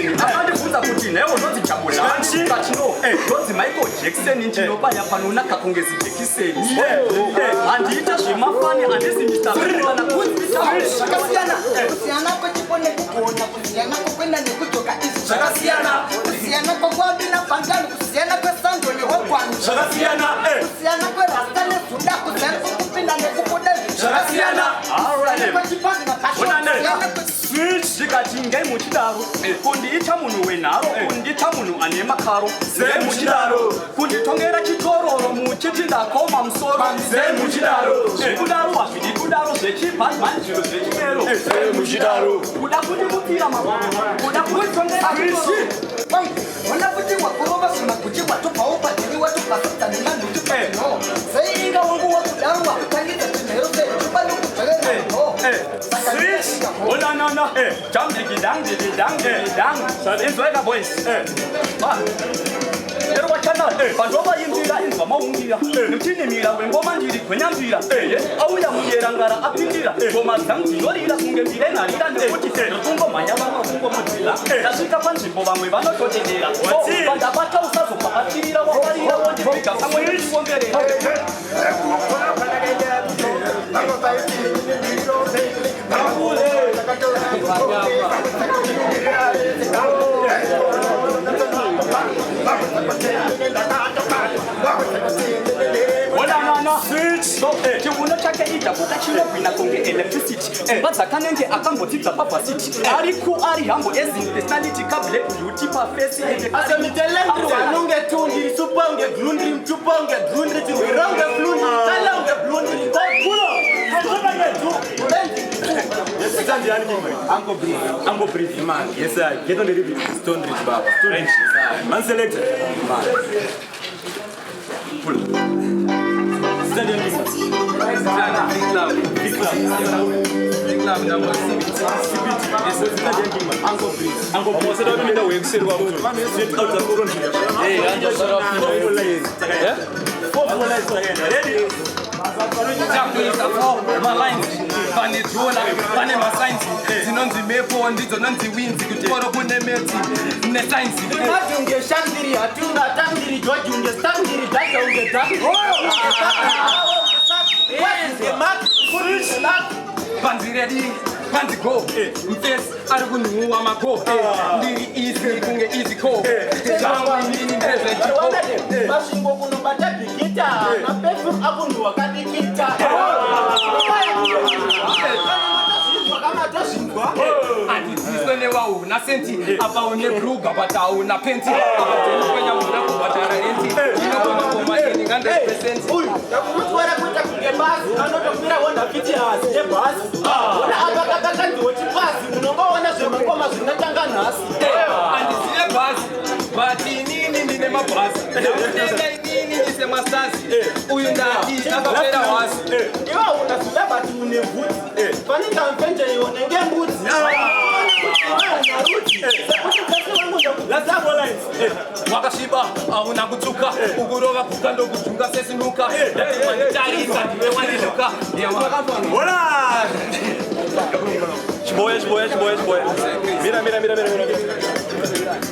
Jackson akandifunza kuti newe unonzi Jabulani ngachino ndonzi Michael Jackson ndinobaya pano nakakongezi jekiseni andiita zvemafani andisi Mr. kusiyana kwechipone kugona kusiyana kwokwenda nekudzoka izvi zvakasiyana kusiyana kwokwabina pangano kusiyana kwesando nehogwani zvakasiyana kusiyana kwerasta nezunda kusiyana kwekupinda nekubuda zvakasiyana kwechipazi switch zvikati ngai muchidaro kundiita munhu wenharo kundiita munhu ane makaro zai muchidaro kunditongera chitororo muchiti ndakoma musoro zai muchidaro zvekudaro hazvidi kudaro zvechibhadmani zviro zvechimero zai muchidaro kuda kundimupira kuda kunditongera ona kuti wakorova zvimaguchi watobvawo padhiri watobvasita nenandutuno zvainga wangu wakudaro wakutangidza tinhero zvechupanokubvererano onanana jam digidang inzweka boys ero wachana pandoba yimvira inzwa maungira mtinimira wengoma ndiri kwenyambira auya muyerangara apindira ngoma dzamdzinorira kunge mbire narira nekuti kungomhanya vamakungomudzira ndasvika panzvimbo vamwe vanototendera pandabata usazopapatirira wafarira wondivhiga samwe ndikomberera chiuno chake idabuta chinobwina kunge electricity vadzakanenge akambodzidza pavhasiti ari kuari hambo ezinpersonality kablack beauty pafesi anonge tundiri supa unge glundri mtupa unge glundri chiwironge glundri kala unge glundri kulo Uncle Breathe, man. Yes, sir. Get on the river. Stone Ridge, Baba. Man selected. Man. Pull. Stand on this. Big love number 70. Yes, sir. Uncle Breathe. Uncle Breathe. Sit down in the way. Sit down. Sit out the front here. Hey, I'm just shut off. Yeah? 4 lines again. Ready? malines vanedrona vane masainzi dzinonzi mepo ndizononzi winzi kutoro kune meti nesainzi unge shandiri hatungatangiri joji unge stangiri data unge panziredi panzigo mfesi ari kunhuwa mako ndiri easy kunge easy co changuinini ndezvechiko masvingo kunobata bhikita mapefum akunhuwa kadikita andiziswe newauna senti apa une bluga but auna penti apatenikwenyamura kubhatara renti inogoma eninga 100%. uyu ndakumutora kuita kunge bhazi anotopira 150 hasi ebhazi ona apa kakandiwoti bhazi munongoona zvemangoma zvinotanga nhasi andisine bhazi but inini ndine mabhazi inini ndise masazi uyu ndati akapera hwasi iwa unazvida bati une bvudzi pane kampenjeiwo nenge mbudzi wakasviba hauna kutsuka ukurova kuka ndokudunga sesinuka ndaitarisa ndive waniluka chiboya mira